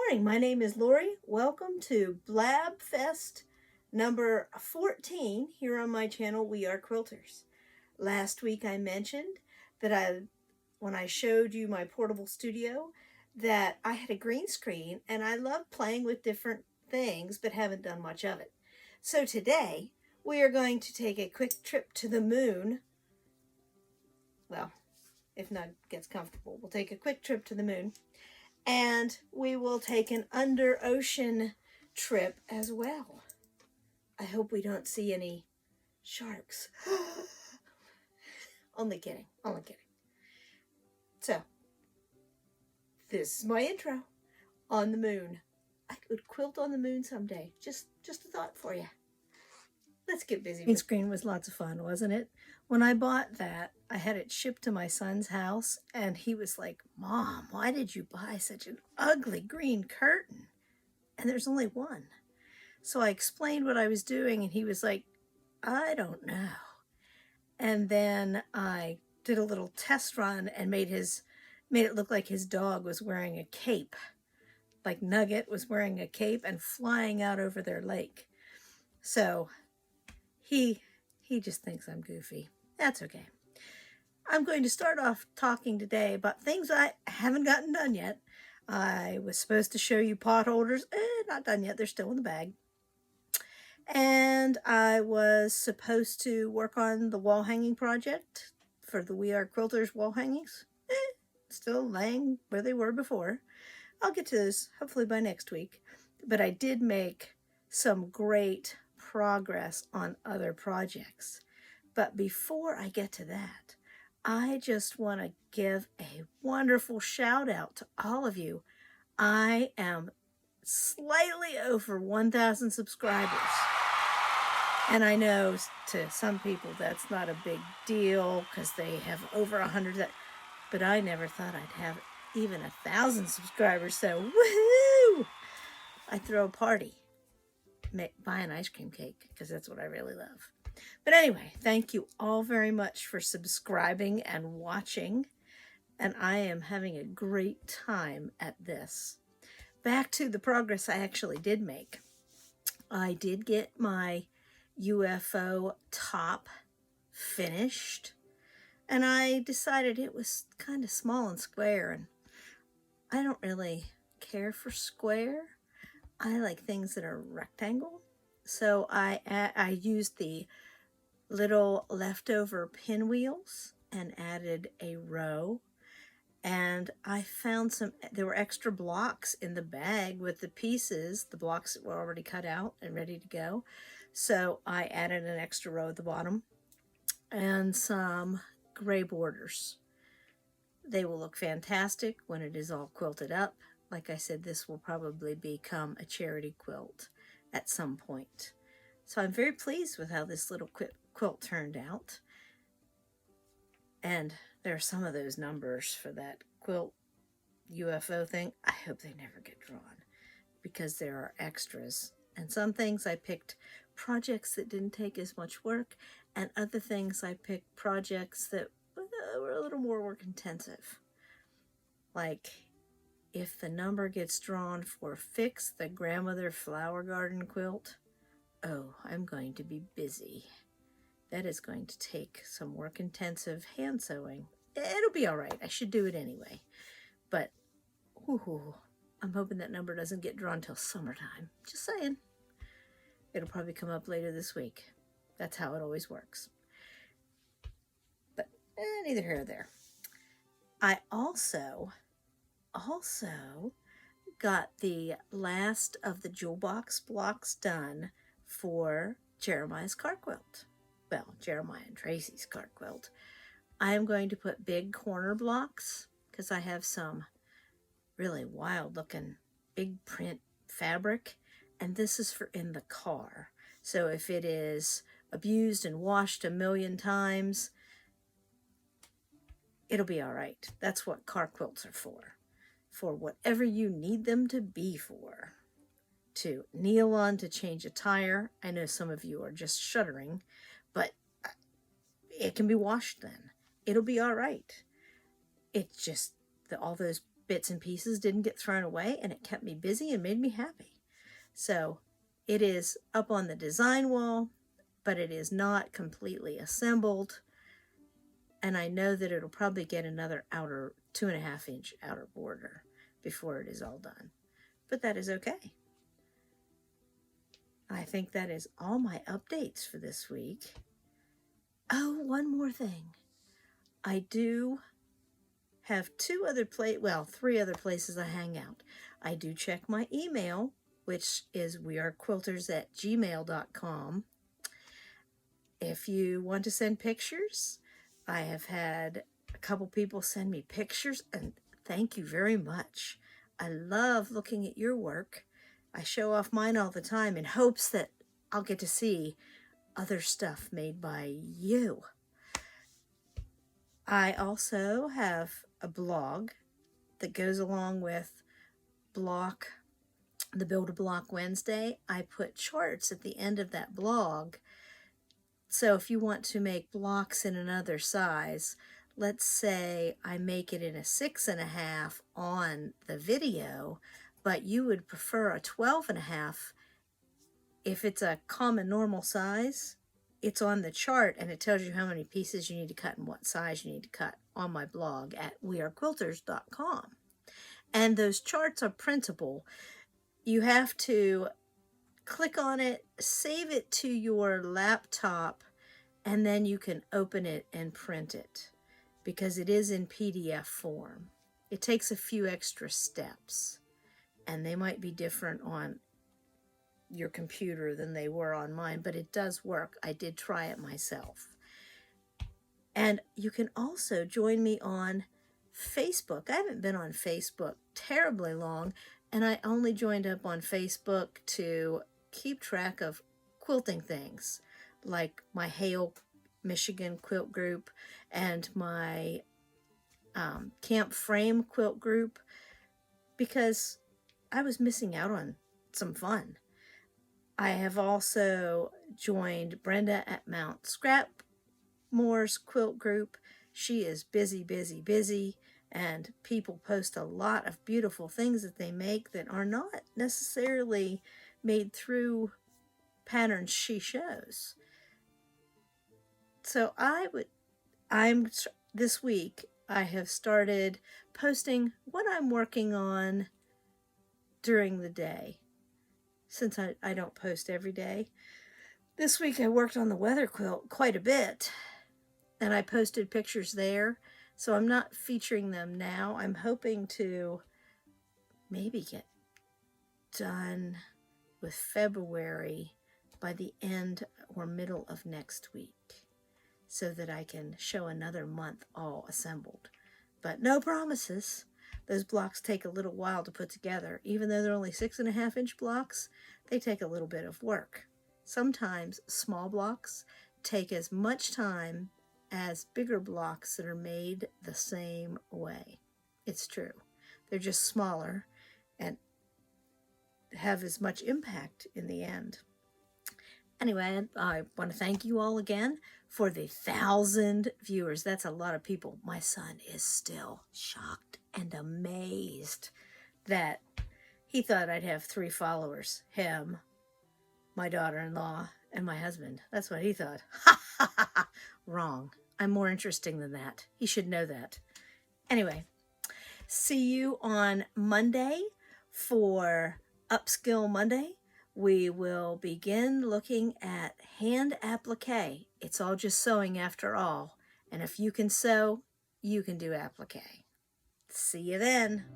morning. My name is Lori. Welcome to Blabfest number 14 here on my channel, We Are Quilters. Last week I mentioned that when I showed you my portable studio, that I had a green screen and I love playing with different things but haven't done much of it. So today we are going to take a quick trip to the moon. Well, if Nug gets comfortable, we'll take a quick trip to the moon. And we will take an under ocean trip as well. I hope we don't see any sharks. Only kidding, only kidding. So, this is my intro on the moon. I could quilt on the moon someday. Just a thought for you. Let's get busy. Green screen was lots of fun, wasn't it? When I bought that, I had it shipped to my son's house, and he was like, "Mom, why did you buy such an ugly green curtain? And there's only one." So I explained what I was doing, and he was like, "I don't know." And then I did a little test run and made it look like his dog was wearing a cape, like Nugget was wearing a cape and flying out over their lake. So he just thinks I'm goofy. That's okay. I'm going to start off talking today about things I haven't gotten done yet. I was supposed to show you pot holders. Not done yet. They're still in the bag. And I was supposed to work on the wall hanging project for the We Are Quilters wall hangings. Still laying where they were before. I'll get to those hopefully by next week. But I did make some great progress on other projects. But before I get to that, I just want to give a wonderful shout out to all of you. I am slightly over 1,000 subscribers. And I know to some people that's not a big deal because they have over 100, but I never thought I'd have even 1,000 subscribers. So woohoo! I'd throw a party, buy an ice cream cake because that's what I really love. But anyway, thank you all very much for subscribing and watching. And I am having a great time at this. Back to the progress I actually did make. I did get my UFO top finished. And I decided it was kind of small and square. And I don't really care for square. I like things that are rectangle. So I used the little leftover pinwheels and added a row. And I found there were extra blocks in the bag with the pieces, the blocks that were already cut out and ready to go. So I added an extra row at the bottom and some gray borders. They will look fantastic when it is all quilted up. Like I said, this will probably become a charity quilt at some point. So I'm very pleased with how this little quilt turned out. And there are some of those numbers for that quilt UFO thing. I hope they never get drawn because there are extras. And some things I picked projects that didn't take as much work, and other things I picked projects that were a little more work intensive. Like if the number gets drawn for Fix the Grandmother Flower Garden quilt, oh, I'm going to be busy. That is going to take some work intensive hand sewing. It'll be all right. I should do it anyway. But I'm hoping that number doesn't get drawn till summertime. Just saying. It'll probably come up later this week. That's how it always works. But neither here nor there. I also got the last of the jewel box blocks done for Jeremiah's card quilt. Well, Jeremiah and Tracy's card quilt. I am going to put big corner blocks because I have some really wild looking big print fabric, and this is for in the car. So if it is abused and washed a million times, it'll be all right. That's what car quilts are for whatever you need them to be for. To kneel on to change a tire. I know some of you are just shuddering, but it can be washed then. It'll be all right. It's just all those bits and pieces didn't get thrown away, and it kept me busy and made me happy. So it is up on the design wall, but it is not completely assembled. And I know that it'll probably get another outer 2.5-inch outer border before it is all done. But that is okay. I think that is all my updates for this week. Oh, one more thing. I do have 3 other places I hang out. I do check my email, which is wearequilters@gmail.com. If you want to send pictures, I have had a couple people send me pictures, and thank you very much. I love looking at your work. I show off mine all the time in hopes that I'll get to see other stuff made by you. I also have a blog that goes along with the Build a Block Wednesday. I put charts at the end of that blog. So if you want to make blocks in another size, let's say I make it in a 6.5 on the video, but you would prefer a 12.5. If it's a common normal size, it's on the chart and it tells you how many pieces you need to cut and what size you need to cut on my blog at wearequilters.com. And those charts are printable. You have to click on it, save it to your laptop, and then you can open it and print it because it is in PDF form. It takes a few extra steps, and they might be different on your computer than they were on mine, but it does work. I did try it myself. And you can also join me on Facebook. I haven't been on Facebook terribly long, and I only joined up on Facebook to keep track of quilting things, like my Hale, Michigan quilt group and my Camp Frame quilt group, because I was missing out on some fun. I have also joined Brenda at Mount Scrapmore's quilt group. She is busy, busy, busy, and people post a lot of beautiful things that they make that are not necessarily made through patterns she shows. So this week I have started posting what I'm working on during the day, since I don't post every day. This week I worked on the weather quilt quite a bit, and I posted pictures there, so I'm not featuring them now. I'm hoping to maybe get done with February by the end or middle of next week, so that I can show another month all assembled. But no promises. Those blocks take a little while to put together. Even though they're only 6.5-inch blocks, they take a little bit of work. Sometimes small blocks take as much time as bigger blocks that are made the same way. It's true. They're just smaller and have as much impact in the end. Anyway, I want to thank you all again for the 1,000 viewers. That's a lot of people. My son is still shocked and amazed that he thought I'd have 3 followers. Him, my daughter-in-law, and my husband. That's what he thought. Ha ha ha ha. Wrong. I'm more interesting than that. He should know that. Anyway, see you on Monday for Upskill Monday. We will begin looking at hand applique. It's all just sewing after all. And if you can sew, you can do applique. See you then.